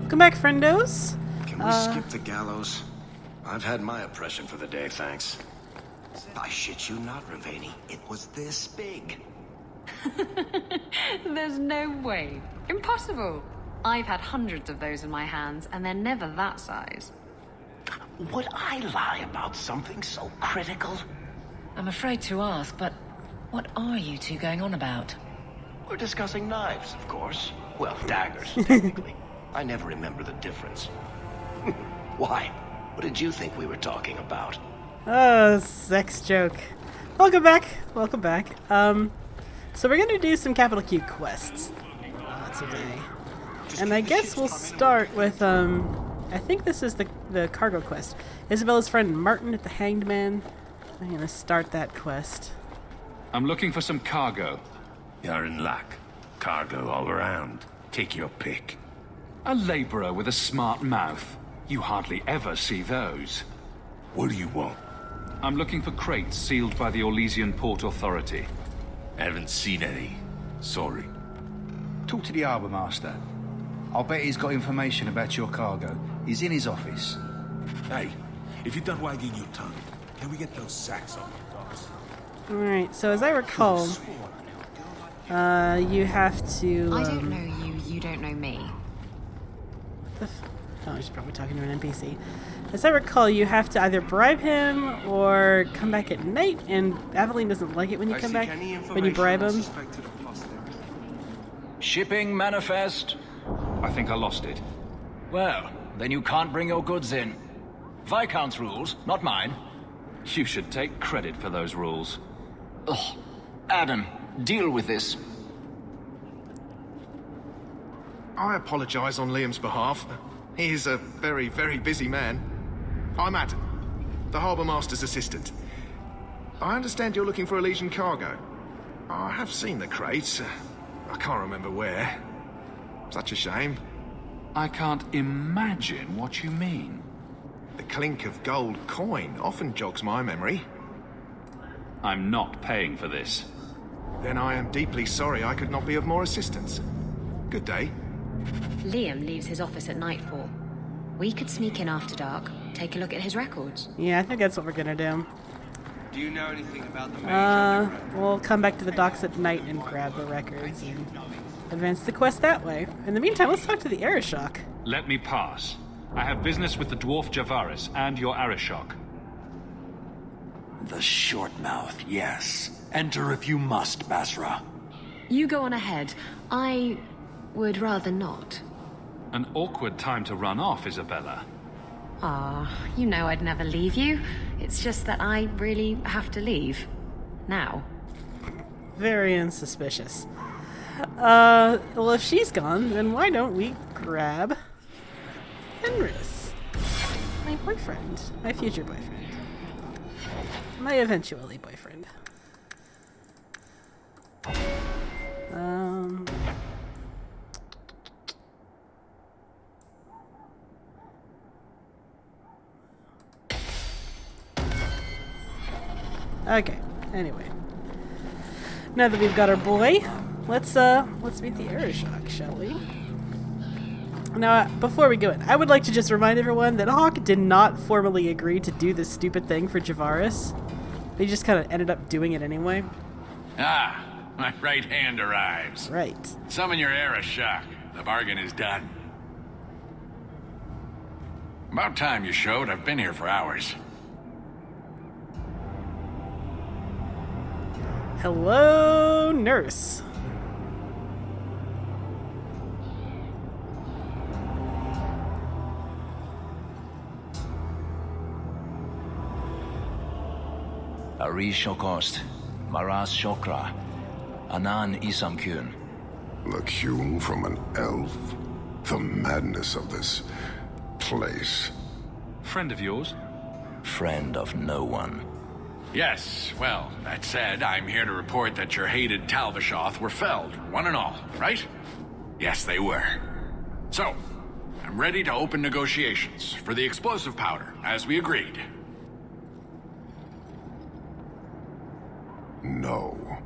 Welcome back, friendos. Can we skip the gallows? I've had my oppression for the day, thanks. I shit you not, Ravani. It was this big. There's no way. Impossible. I've had hundreds of those in my hands, and they're never that size. Would I lie about something so critical? I'm afraid to ask, but what are you two going on about? We're discussing knives, of course. Well, daggers, technically. I never remember the difference. Why? What did you think we were talking about? Oh, sex joke. Welcome back. Welcome back. So we're gonna do some capital Q quests today. And I guess we'll start with, I think this is the cargo quest. Isabella's friend Martin at the Hanged Man. I'm gonna start that quest. I'm looking for some cargo. You're in luck. Cargo all around. Take your pick. A laborer with a smart mouth. You hardly ever see those. What do you want? I'm looking for crates sealed by the Orlesian Port Authority. Haven't seen any. Sorry. Talk to the harbour master. I'll bet he's got information about your cargo. He's in his office. Hey, if you're done wagging your tongue, can we get those sacks on your docks? Alright, so as I recall, you have to... I don't know you, you don't know me. Oh, she's probably talking to an NPC. As I recall, you have to either bribe him or come back at night, and Aveline doesn't like it when you come back, when you bribe him. Shipping manifest? I think I lost it. Well, then you can't bring your goods in. Viscount's rules, not mine. You should take credit for those rules. Ugh. Adam, deal with this. I apologize on Liam's behalf. He is a very, very busy man. I'm Adam, the Harbour Master's assistant. I understand you're looking for Elysian cargo. I have seen the crates. I can't remember where. Such a shame. I can't imagine what you mean. The clink of gold coin often jogs my memory. I'm not paying for this. Then I am deeply sorry I could not be of more assistance. Good day. Liam leaves his office at nightfall. We could sneak in after dark, take a look at his records. Yeah, I think that's what we're gonna do. Do you know anything about the mage? We'll come back to the docks at night and grab the records and advance the quest that way. In the meantime, let's talk to the Arishok. Let me pass. I have business with the dwarf Javaris and your Arishok. The short mouth, yes. Enter if you must, Basra. You go on ahead. I would rather not. An awkward time to run off, Isabella. Ah, you know I'd never leave you. It's just that I really have to leave. Now. Very unsuspicious. Well, if she's gone, then why don't we grab Fenris? My boyfriend. My future boyfriend. My eventually boyfriend. Okay, anyway. Now that we've got our boy, let's meet the Arishok, shall we? Now, before we go in, I would like to just remind everyone that Hawk did not formally agree to do this stupid thing for Javaris. He just kind of ended up doing it anyway. Ah, my right hand arrives. Right. Summon your Arishok. The bargain is done. About time you showed. I've been here for hours. Hello, nurse. Ari Shokost, Maras Shokra, Anan Isamkyun. Look hewn from an elf? The madness of this place. Friend of yours? Friend of no one. Yes, well, that said, I'm here to report that your hated Talvishoth were felled, one and all, right? Yes, they were. So, I'm ready to open negotiations for the explosive powder, as we agreed. No.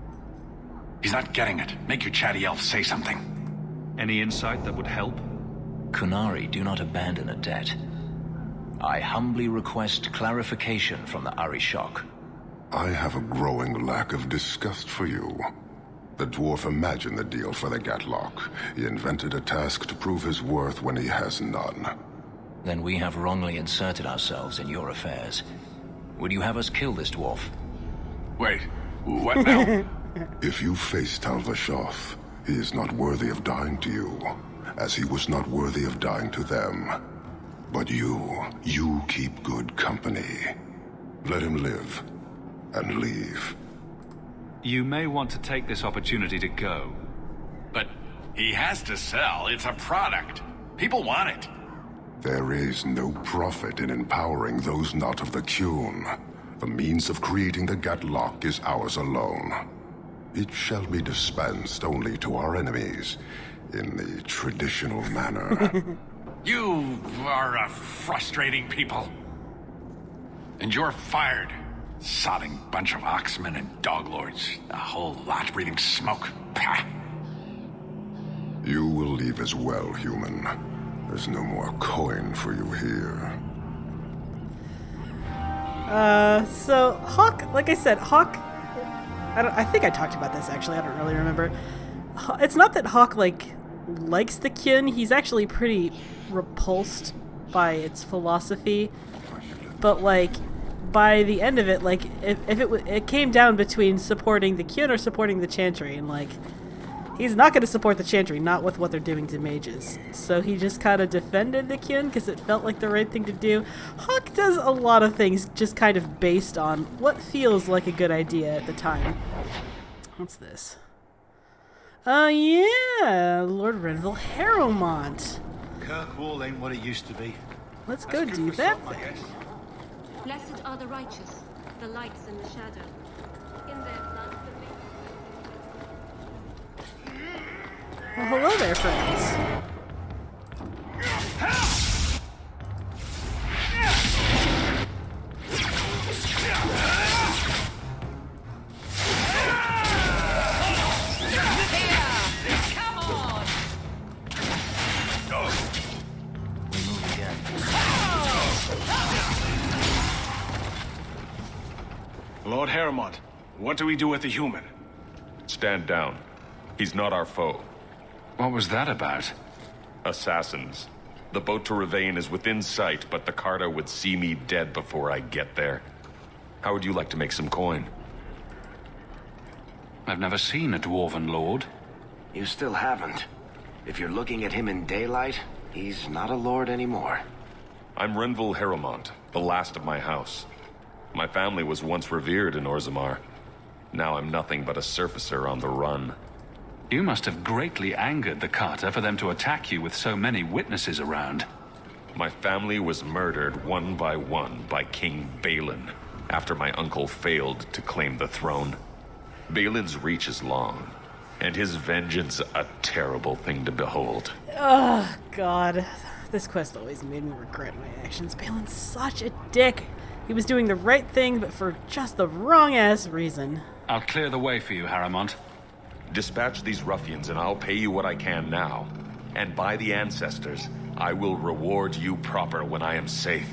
He's not getting it. Make your chatty elf say something. Any insight that would help? Kunari do not abandon a debt. I humbly request clarification from the Arishok. I have a growing lack of disgust for you. The dwarf imagined the deal for the Gatlock. He invented a task to prove his worth when he has none. Then we have wrongly inserted ourselves in your affairs. Would you have us kill this dwarf? Wait, what now? If you face Talvashoth, he is not worthy of dying to you, as he was not worthy of dying to them. But you keep good company. Let him live, and leave. You may want to take this opportunity to go. But he has to sell. It's a product. People want it. There is no profit in empowering those not of the Qun. The means of creating the Gatlock is ours alone. It shall be dispensed only to our enemies, in the traditional manner. You are a frustrating people. And you're fired. Sodding bunch of oxmen and doglords. A whole lot breathing smoke. Pah. You will leave as well, human. There's no more coin for you here. So Hawk, like I said, Hawk, I think I talked about this actually, I don't really remember. It's not that Hawk, likes the Qun, he's actually pretty repulsed by its philosophy, but, by the end of it, if it came down between supporting the Qun or supporting the Chantry, and, he's not going to support the Chantry, not with what they're doing to mages. So he just kind of defended the Qun because it felt like the right thing to do. Hawk does a lot of things just kind of based on what feels like a good idea at the time. What's this? Yeah, Lord Renville Harrowmont. Kirkwall ain't what it used to be. Let's go do that thing. Blessed are the righteous, the lights in the shadow. In their blood the Well, hello there, friends. Lord Harrowmont, what do we do with the human? Stand down. He's not our foe. What was that about? Assassins. The boat to Ravane is within sight, but the Carter would see me dead before I get there. How would you like to make some coin? I've never seen a dwarven lord. You still haven't. If you're looking at him in daylight, he's not a lord anymore. I'm Renville Harrowmont, the last of my house. My family was once revered in Orzammar. Now I'm nothing but a surfacer on the run. You must have greatly angered the Carter for them to attack you with so many witnesses around. My family was murdered one by King Balin, after my uncle failed to claim the throne. Balin's reach is long, and his vengeance a terrible thing to behold. Oh, God. This quest always made me regret my actions. Balin's such a dick. He was doing the right thing, but for just the wrong-ass reason. I'll clear the way for you, Harrowmont. Dispatch these ruffians and I'll pay you what I can now. And by the ancestors, I will reward you proper when I am safe.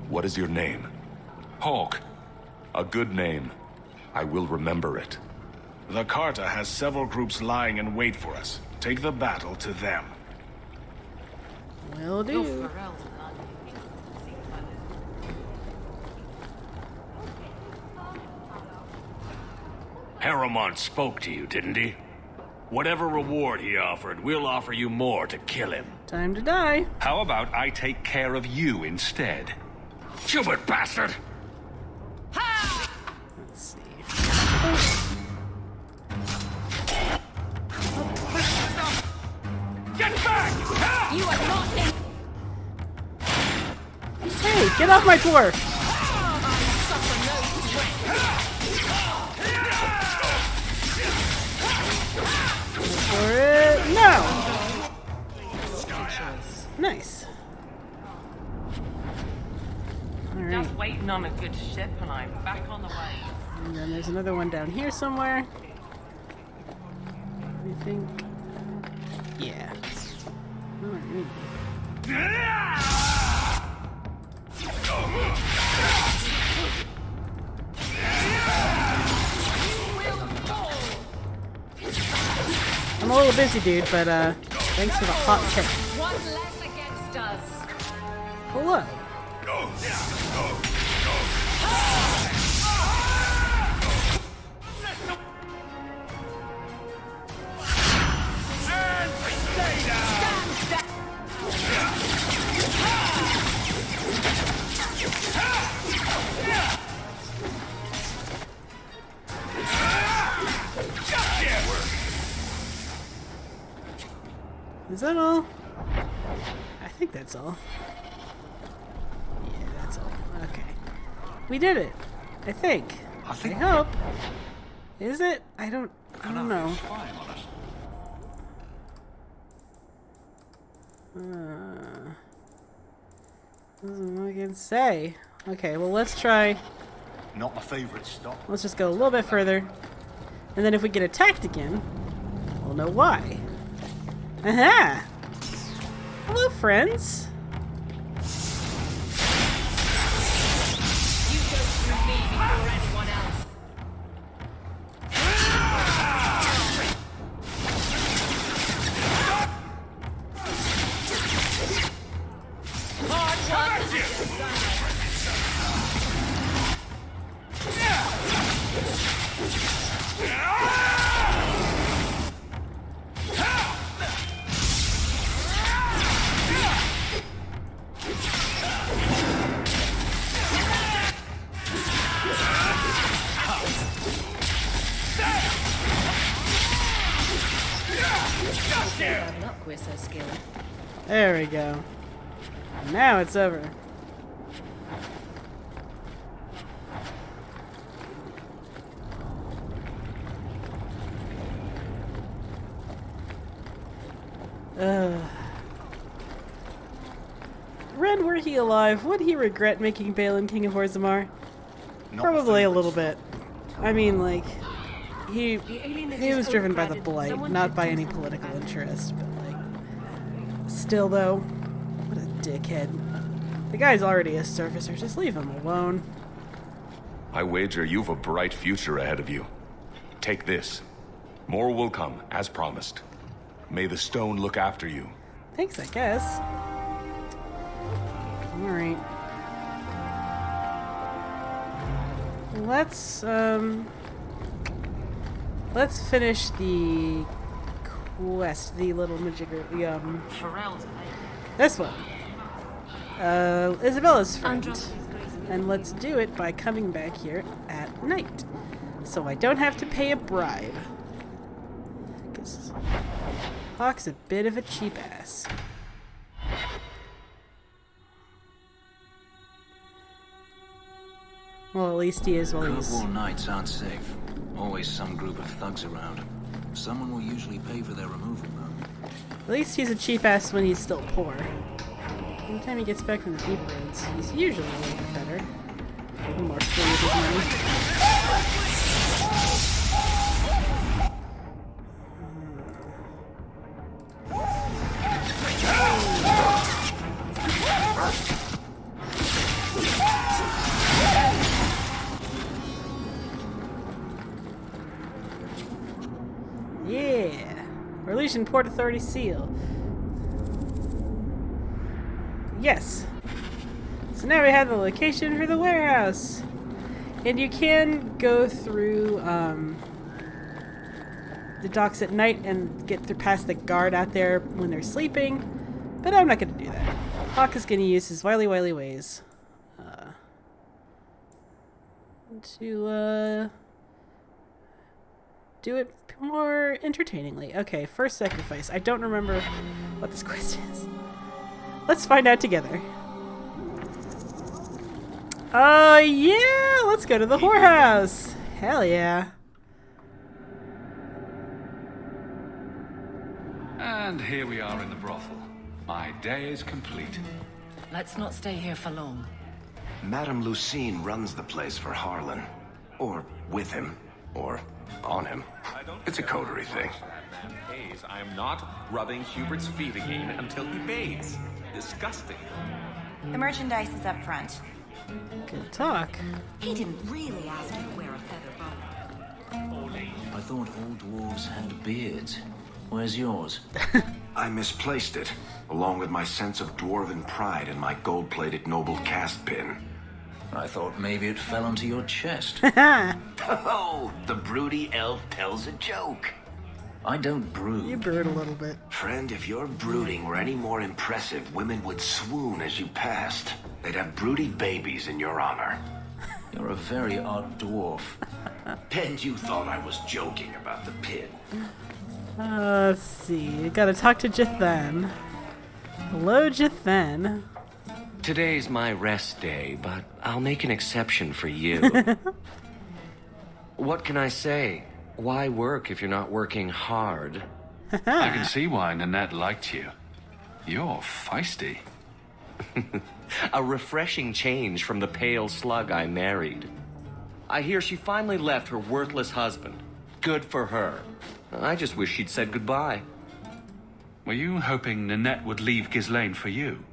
What is your name? Hawk. A good name. I will remember it. The Carter has several groups lying in wait for us. Take the battle to them. Will do. Harrowmont spoke to you, didn't he? Whatever reward he offered, we'll offer you more to kill him. Time to die. How about I take care of you instead? Stupid bastard! Let's see. Get back! You are not in. Hey, get off my dwarf! For it. No! Nice. Alright. Just waiting on a good ship and I'm back on the way. And then there's another one down here somewhere. I think. Yeah. Alright. I'm a little busy, dude, but thanks for the hot tip. One less against us. Hello. Is that all? I think that's all. Yeah, that's all. Okay. We did it. I think. I hope. Is it? I don't know. What I can say. Okay, well let's try. Not my favorite stop. Let's just go a little bit further. And then if we get attacked again, we'll know why. Aha! Hello, friends. You go through me before anyone else. We're so skilled. There we go. Now it's over. Ren, were he alive, would he regret making Balin King of Orzammar? Probably a little bit. I mean, like, he was driven by the Blight, not by any political interest, but like, still though, what a dickhead. The guy's already a surfacer, just leave him alone. I wager you've a bright future ahead of you. Take this. More will come, as promised. May the stone look after you. Thanks, I guess. Alright. Let's finish the quest, the little majigger, this one. Isabella's friend. And let's do it by coming back here at night. So I don't have to pay a bribe. Because Hawk's a bit of a cheap ass. Well, at least he is while he's... War nights aren't safe. Always some group of thugs around. Someone will usually pay for their removal, though. At least he's a cheap ass when he's still poor. Anytime he gets back from the deep roads, he's usually a little bit better. More free with his money. Yeah! Releasing Port Authority seal. Yes! So now we have the location for the warehouse! And you can go through the docks at night and get through past the guard out there when they're sleeping, but I'm not going to do that. Hawk is going to use his wily ways to do it more entertainingly. Okay, first sacrifice. I don't remember what this quest is. Let's find out together. Yeah! Let's go to the whorehouse! Hell yeah. And here we are in the brothel. My day is complete. Let's not stay here for long. Madame Lucine runs the place for Harlan. Or with him. Or on him. It's a coterie thing. I am not rubbing Hubert's feet again until he pays. disgusting. The merchandise is up front. Good talk. He didn't really ask you to wear a feather boa. I thought all dwarves had beards. Where's yours? I misplaced it, along with my sense of dwarven pride and my gold-plated noble cast pin. I thought maybe it fell onto your chest. Oh, the broody elf tells a joke. I don't brood. You brood a little bit. Friend, if your brooding were any more impressive, women would swoon as you passed. They'd have broody babies in your honor. You're a very odd dwarf. And you thought I was joking about the pin. Let's see. Gotta talk to Jathan. Hello, Jathan. Today's my rest day, but I'll make an exception for you. What can I say? Why work if you're not working hard? I can see why Ninette liked you. You're feisty. A refreshing change from the pale slug I married. I hear she finally left her worthless husband. Good for her. I just wish she'd said goodbye. Were you hoping Ninette would leave Ghislaine for you?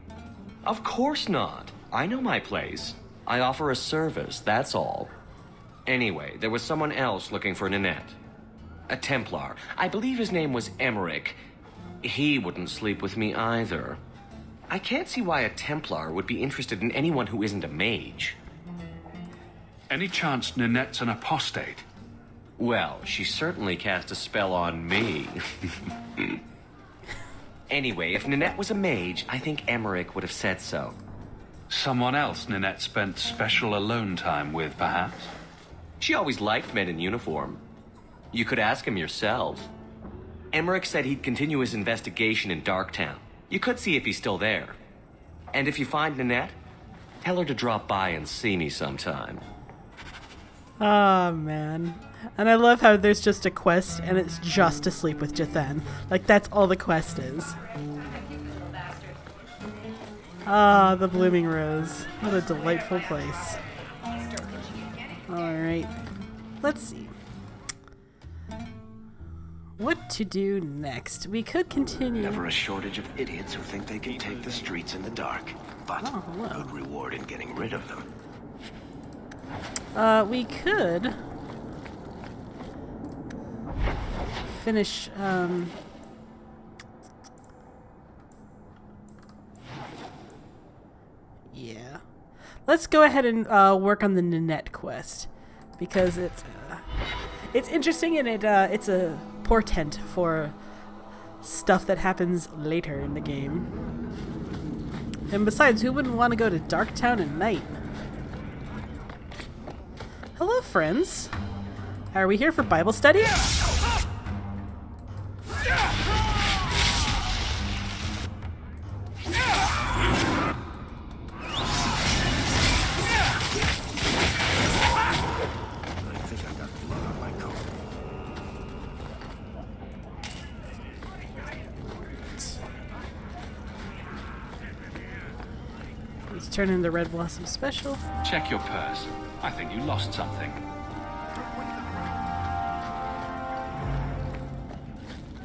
Of course not. I know my place. I offer a service, that's all. Anyway, there was someone else looking for Ninette. A Templar. I believe his name was Emmerich. He wouldn't sleep with me either. I can't see why a Templar would be interested in anyone who isn't a mage. Any chance Ninette's an apostate? Well, she certainly cast a spell on me. Anyway, if Ninette was a mage, I think Emmerich would have said so. Someone else Ninette spent special alone time with, perhaps? She always liked men in uniform. You could ask him yourself. Emmerich said he'd continue his investigation in Darktown. You could see if he's still there. And if you find Ninette, tell her to drop by and see me sometime. Oh, man. And I love how there's just a quest and it's just to sleep with Jathan. Like, that's all the quest is. Ah, the Blooming Rose. What a delightful place. Alright. Let's see. What to do next? We could continue. Never a shortage of idiots who think they can take the streets in the dark. But good reward in getting rid of them. We could finish, yeah. Let's go ahead and work on the Ninette quest, because it's interesting and it's a portent for stuff that happens later in the game. And besides, who wouldn't want to go to Darktown at night? Hello, friends. Are we here for Bible study? Let's turn in the Red Blossom Special. Check your purse. I think you lost something.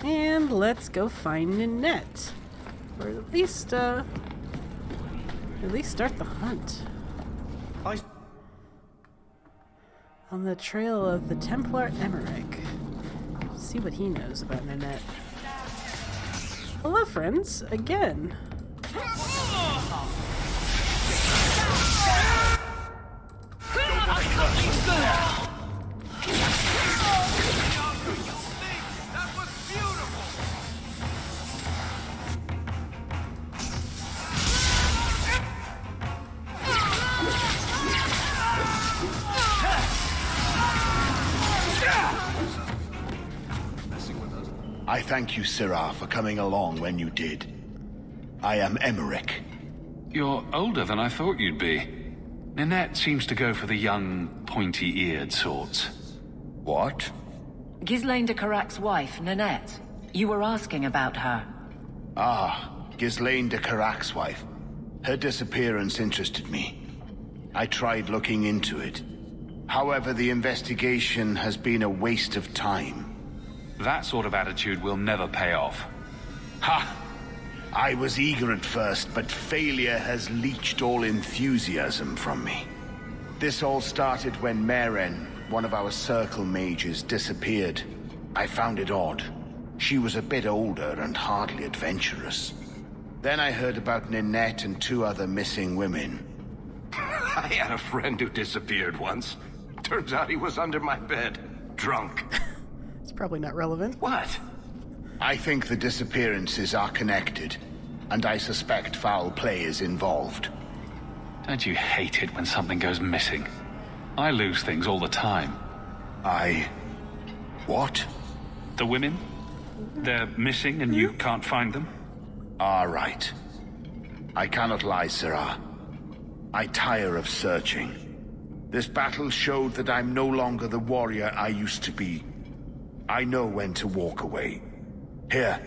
And let's go find Ninette. Or at least start the hunt. On the trail of the Templar Emmerich. See what he knows about Ninette. Hello, friends, again. I thank you, Sirrah, for coming along when you did. I am Emmerich. You're older than I thought you'd be. Ninette seems to go for the young, pointy-eared sorts. What? Ghislaine de Carac's wife, Ninette. You were asking about her. Ah, Ghislaine de Carac's wife. Her disappearance interested me. I tried looking into it. However, the investigation has been a waste of time. That sort of attitude will never pay off. Ha! I was eager at first, but failure has leached all enthusiasm from me. This all started when Maren, one of our circle mages, disappeared. I found it odd. She was a bit older and hardly adventurous. Then I heard about Ninette and 2 other missing women. I had a friend who disappeared once. Turns out he was under my bed, drunk. It's probably not relevant. What? I think the disappearances are connected, and I suspect foul play is involved. Don't you hate it when something goes missing? I lose things all the time. What? The women? They're missing and you can't find them? Right. I cannot lie, Sirrah. I tire of searching. This battle showed that I'm no longer the warrior I used to be. I know when to walk away. Here,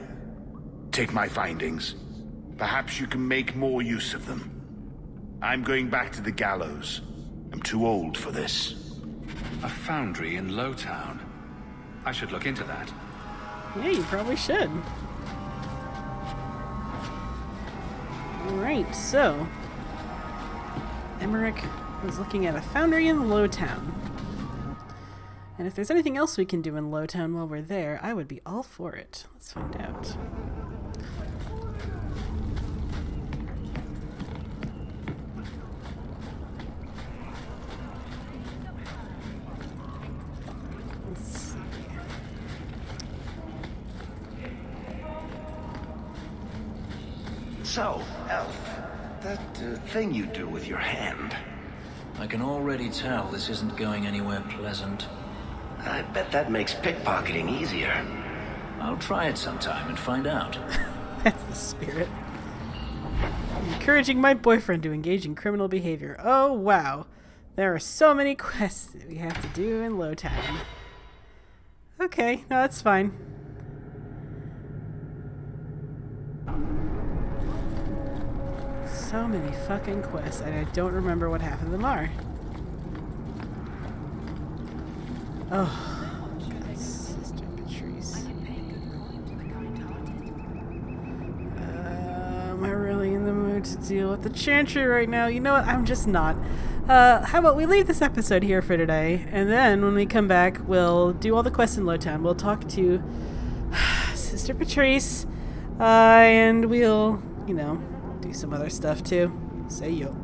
take my findings. Perhaps you can make more use of them. I'm going back to the gallows. I'm too old for this. A foundry in Lowtown. I should look into that. Yeah, you probably should. Alright, so Emmerich was looking at a foundry in Lowtown. And if there's anything else we can do in Lowtown while we're there, I would be all for it. Let's find out. Let's see. So, Elf, that thing you do with your hand. I can already tell this isn't going anywhere pleasant. I bet that makes pickpocketing easier. I'll try it sometime and find out. That's the spirit. Encouraging my boyfriend to engage in criminal behavior. Oh, wow. There are so many quests that we have to do in Lowtown. Okay, no, that's fine. So many fucking quests, and I don't remember what half of them are. Oh, God, Sister Patrice. Am I really in the mood to deal with the Chantry right now? You know what? I'm just not. How about we leave this episode here for today, and then when we come back, we'll do all the quests in Lowtown. We'll talk to Sister Patrice, and we'll, you know, do some other stuff too. Say yo.